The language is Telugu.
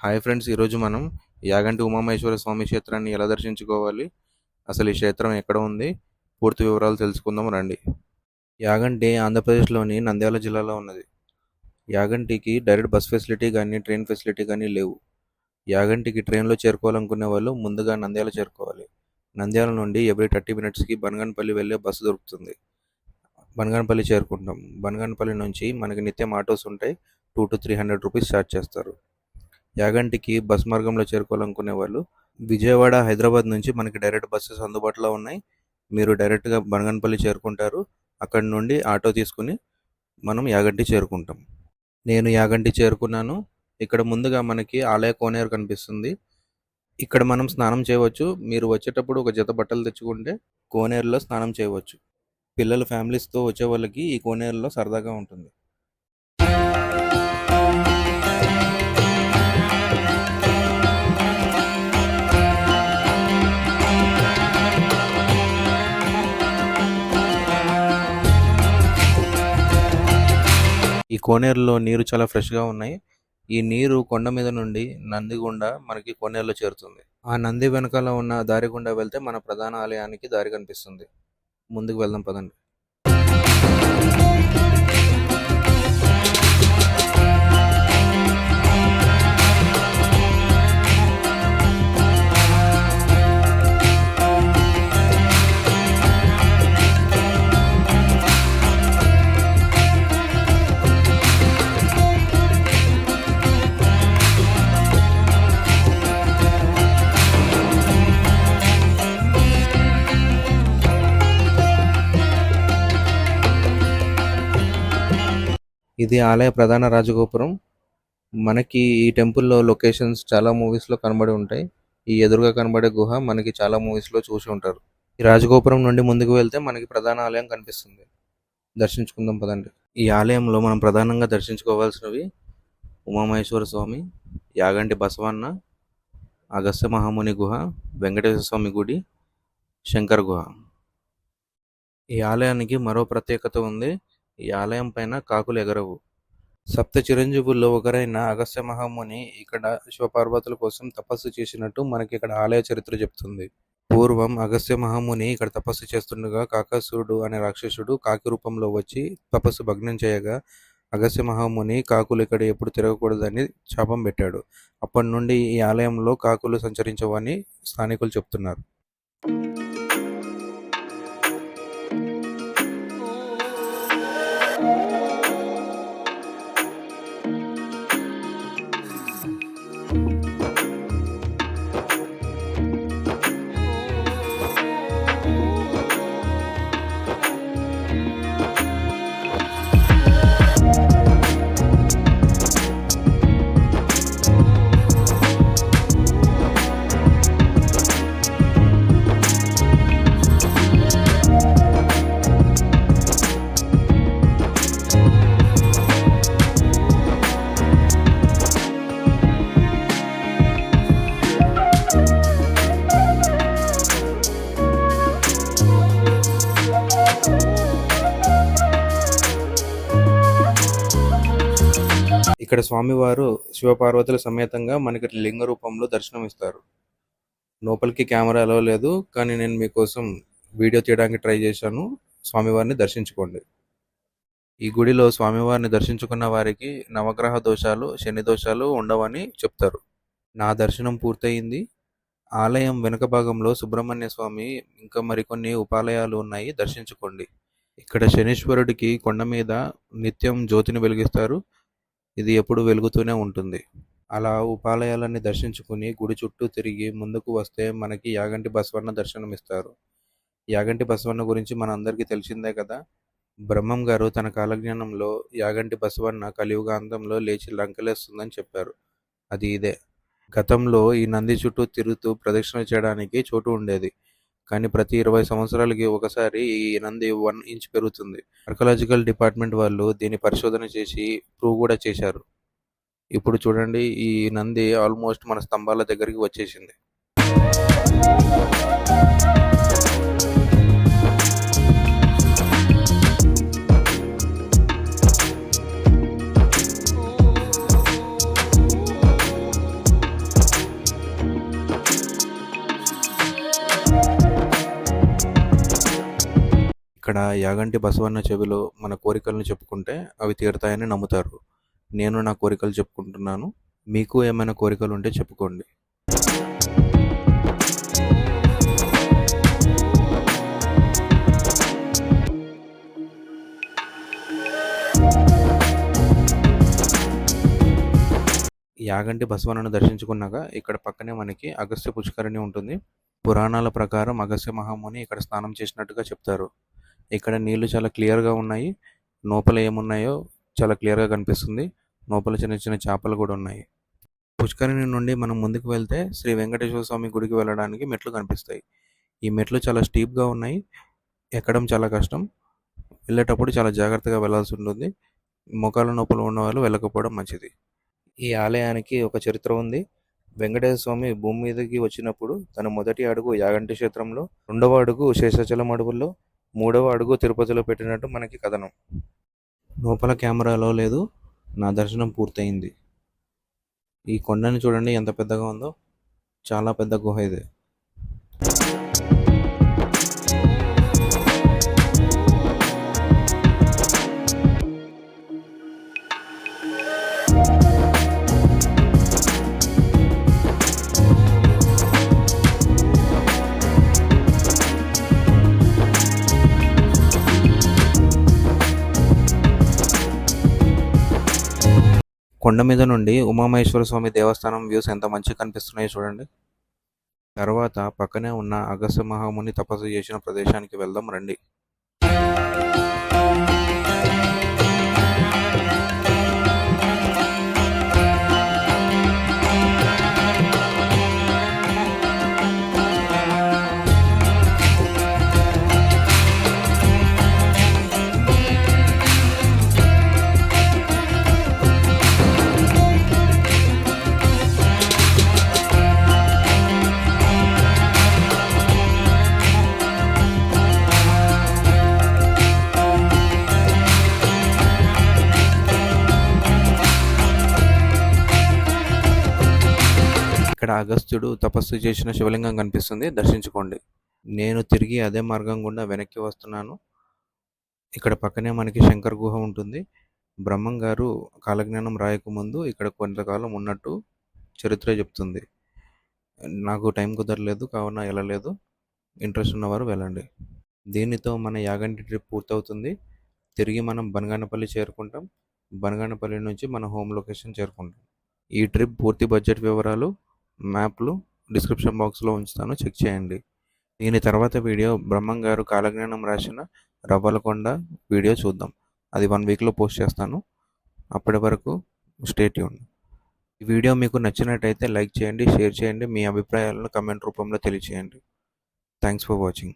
హాయ్ ఫ్రెండ్స్, ఈరోజు మనం యాగంటి ఉమామహేశ్వర స్వామి క్షేత్రాన్ని ఎలా దర్శించుకోవాలి, అసలు ఈ క్షేత్రం ఎక్కడ ఉంది, పూర్తి వివరాలు తెలుసుకుందాం రండి. యాగంటి ఆంధ్రప్రదేశ్లోని నంద్యాల జిల్లాలో ఉన్నది. యాగంటికి డైరెక్ట్ బస్ ఫెసిలిటీ కానీ ట్రైన్ ఫెసిలిటీ కానీ లేవు. యాగంటికి ట్రైన్లో చేరుకోవాలనుకునే వాళ్ళు ముందుగా నంద్యాల చేరుకోవాలి. నంద్యాల నుండి ఎవ్రీ 30 మినిట్స్కి బనగానపల్లి వెళ్ళే బస్సు దొరుకుతుంది. బనగానపల్లి చేరుకుంటాం. బనగానపల్లి నుంచి మనకి నిత్యం ఆటోస్ ఉంటాయి. 200 to 300 రూపీస్ ఛార్జ్ చేస్తారు. యాగంటికి బస్ మార్గంలో చేరుకోవాలనుకునే వాళ్ళు విజయవాడ, హైదరాబాద్ నుంచి మనకి డైరెక్ట్ బస్సెస్ అందుబాటులో ఉన్నాయి. మీరు డైరెక్ట్గా బనగానపల్లి చేరుకుంటారు. అక్కడి నుండి ఆటో తీసుకుని మనం యాగంటి చేరుకుంటాం. నేను యాగంటి చేరుకున్నాను. ఇక్కడ ముందుగా మనకి ఆలయ కోనేరు కనిపిస్తుంది. ఇక్కడ మనం స్నానం చేయవచ్చు. మీరు వచ్చేటప్పుడు ఒక జత బట్టలు తెచ్చుకుంటే కోనేరులో స్నానం చేయవచ్చు. పిల్లలు ఫ్యామిలీస్తో వచ్చే వాళ్ళకి ఈ కోనేరులో సరదాగా ఉంటుంది. ఈ కోనేరులో నీరు చాలా ఫ్రెష్గా ఉన్నాయి. ఈ నీరు కొండ మీద నుండి నంది గుండా మనకి కోనేరులో చేరుతుంది. ఆ నంది వెనకాల ఉన్న దారి గుండా వెళ్తే మన ప్రధాన ఆలయానికి దారి కనిపిస్తుంది. ముందుకు వెళ్దాం పదండి. ఇది ఆలయ ప్రధాన రాజగోపురం. మనకి ఈ టెంపుల్లో లొకేషన్స్ చాలా మూవీస్లో కనబడి ఉంటాయి. ఈ ఎదురుగా కనబడే గుహ మనకి చాలా మూవీస్లో చూసి ఉంటారు. ఈ రాజగోపురం నుండి ముందుకు వెళ్తే మనకి ప్రధాన ఆలయం కనిపిస్తుంది. దర్శించుకుందాం పదండి. ఈ ఆలయంలో మనం ప్రధానంగా దర్శించుకోవాల్సినవి ఉమామహేశ్వర స్వామి, యాగంటి బసవన్న, అగస్త్య మహాముని గుహ, వెంకటేశ్వర స్వామి గుడి, శంకర్ గుహ. ఈ ఆలయానికి మరో ప్రత్యేకత ఉంది. ఈ ఆలయం పైన కాకులు ఎగరవు. సప్త చిరంజీవుల్లో ఒకరైన అగస్త్య మహాముని ఇక్కడ శివపార్వతుల కోసం తపస్సు చేసినట్టు మనకి ఇక్కడ ఆలయ చరిత్ర చెప్తుంది. పూర్వం అగస్త్య మహాముని ఇక్కడ తపస్సు చేస్తుండగా కాకాసురుడు అనే రాక్షసుడు కాకి రూపంలో వచ్చి తపస్సు భగ్నం చేయగా అగస్త్య మహాముని కాకులు ఇక్కడ ఎప్పుడు తిరగకూడదని శాపం పెట్టాడు. అప్పటి నుండి ఈ ఆలయంలో కాకులు సంచరించవని స్థానికులు చెప్తున్నారు. ఇక్కడ స్వామివారు శివపార్వతుల సమేతంగా మనకి లింగ రూపంలో దర్శనమిస్తారు. లోపలికి కెమెరా అలౌ లేదు, కానీ నేను మీకోసం వీడియో తీయడానికి ట్రై చేశాను. స్వామివారిని దర్శించుకోండి. ఈ గుడిలో స్వామివారిని దర్శించుకున్న వారికి నవగ్రహ దోషాలు, శని దోషాలు ఉండవని చెప్తారు. నా దర్శనం పూర్తయింది. ఆలయం వెనుక భాగంలో సుబ్రహ్మణ్య స్వామి ఇంకా మరికొన్ని ఉపాలయాలు ఉన్నాయి, దర్శించుకోండి. ఇక్కడ శనీశ్వరుడికి కొండ మీద నిత్యం జ్యోతిని వెలిగిస్తారు. ఇది ఎప్పుడు వెలుగుతూనే ఉంటుంది. అలా ఉపాలయాలన్నీ దర్శించుకుని గుడి చుట్టూ తిరిగి ముందుకు వస్తే మనకి యాగంటి బసవన్న దర్శనమిస్తారు. యాగంటి బసవన్న గురించి మన అందరికీ తెలిసిందే కదా. బ్రహ్మం గారు తన కాలజ్ఞానంలో యాగంటి బసవన్న కలియుగాంతంలో లేచి లంకలేస్తుందని చెప్పారు. అది ఇదే. గతంలో ఈ నంది చుట్టూ తిరుగుతూ ప్రదక్షిణ చేయడానికి చోటు ఉండేది. కానీ ప్రతి 20 సంవత్సరాలకి ఒకసారి ఈ నంది 1 ఇంచ్ పెరుగుతుంది. ఆర్కలాజికల్ డిపార్ట్మెంట్ వాళ్ళు దీన్ని పరిశోధన చేసి ప్రూవ్ కూడా చేశారు. ఇప్పుడు చూడండి, ఈ నంది ఆల్మోస్ట్ మన స్తంభాల దగ్గరికి వచ్చేసింది. ఇక్కడ యాగంటి బసవన్న చెవిలో మన కోరికలను చెప్పుకుంటే అవి తీరుతాయని నమ్ముతారు. నేను నా కోరికలు చెప్పుకుంటున్నాను. మీకు ఏమైనా కోరికలు ఉంటే చెప్పుకోండి. యాగంటి బసవన్నను దర్శించుకున్నాక ఇక్కడ పక్కనే మనకి అగస్త్య పుష్కరిణి ఉంటుంది. పురాణాల ప్రకారం అగస్త్య మహాముని ఇక్కడ స్నానం చేసినట్టుగా చెప్తారు. ఇక్కడ నీళ్లు చాలా క్లియర్గా ఉన్నాయి. లోపల ఏమున్నాయో చాలా క్లియర్గా కనిపిస్తుంది. లోపల చిన్న చిన్న చేపలు కూడా ఉన్నాయి. పుష్కరిణి నుండి మనం ముందుకు వెళ్తే శ్రీ వెంకటేశ్వర స్వామి గుడికి వెళ్ళడానికి మెట్లు కనిపిస్తాయి. ఈ మెట్లు చాలా స్టీప్గా ఉన్నాయి. ఎక్కడం చాలా కష్టం. వెళ్ళేటప్పుడు చాలా జాగ్రత్తగా వెళ్ళాల్సి ఉంటుంది. మోకాళ్ళ నొప్పులు ఉన్నవాళ్ళు వెళ్ళకపోవడం మంచిది. ఈ ఆలయానికి ఒక చరిత్ర ఉంది. వెంకటేశ్వర స్వామి భూమి మీదకి వచ్చినప్పుడు తన మొదటి అడుగు యాగంటి క్షేత్రంలో, రెండవ అడుగు శేషాచలం అడవుల్లో, మూడవ అడుగు తిరుపతిలో పెట్టినట్టు మనకి కథనం. లోపల కెమెరాలో లేదు. నా దర్శనం పూర్తయింది. ఈ కొండని చూడండి ఎంత పెద్దగా ఉందో. చాలా పెద్ద గుహ ఇది. కొండ మీద నుండి ఉమామహేశ్వర స్వామి దేవస్థానం వ్యూస్ ఎంత మంచిగా కనిపిస్తున్నాయో చూడండి. తర్వాత పక్కనే ఉన్న అగస్త్య మహాముని తపస్సు చేసిన ప్రదేశానికి వెళ్దాం రండి. ఇక్కడ అగస్త్యుడు తపస్సు చేసిన శివలింగం కనిపిస్తుంది. దర్శించుకోండి. నేను తిరిగి అదే మార్గం గుండా వెనక్కి వస్తున్నాను. ఇక్కడ పక్కనే మనకి శంకర్ గుహ ఉంటుంది. బ్రహ్మం గారు కాలజ్ఞానం రాయకముందు ఇక్కడ కొంతకాలం ఉన్నట్టు చరిత్ర చెప్తుంది. నాకు టైం కుదరలేదు కావున వెళ్ళలేదు. ఇంట్రెస్ట్ ఉన్నవారు వెళ్ళండి. దీనితో మన యాగంటి ట్రిప్ పూర్తవుతుంది. తిరిగి మనం బనగానపల్లి చేరుకుంటాం. బనగానపల్లి నుంచి మన హోమ్ లొకేషన్ చేరుకుంటాం. ఈ ట్రిప్ పూర్తి బడ్జెట్ వివరాలు, మ్యాప్లు డిస్క్రిప్షన్ బాక్స్లో ఉంచుతాను, చెక్ చేయండి. దీని తర్వాత వీడియో బ్రహ్మం గారు కాలజ్ఞానం రాసిన రవ్వలకొండ వీడియో చూద్దాం. అది 1 వీక్లో పోస్ట్ చేస్తాను. అప్పటి వరకు స్టే ట్యూన్. ఈ వీడియో మీకు నచ్చినట్టయితే లైక్ చేయండి, షేర్ చేయండి, మీ అభిప్రాయాలను కమెంట్ రూపంలో తెలియచేయండి. Thanks for watching.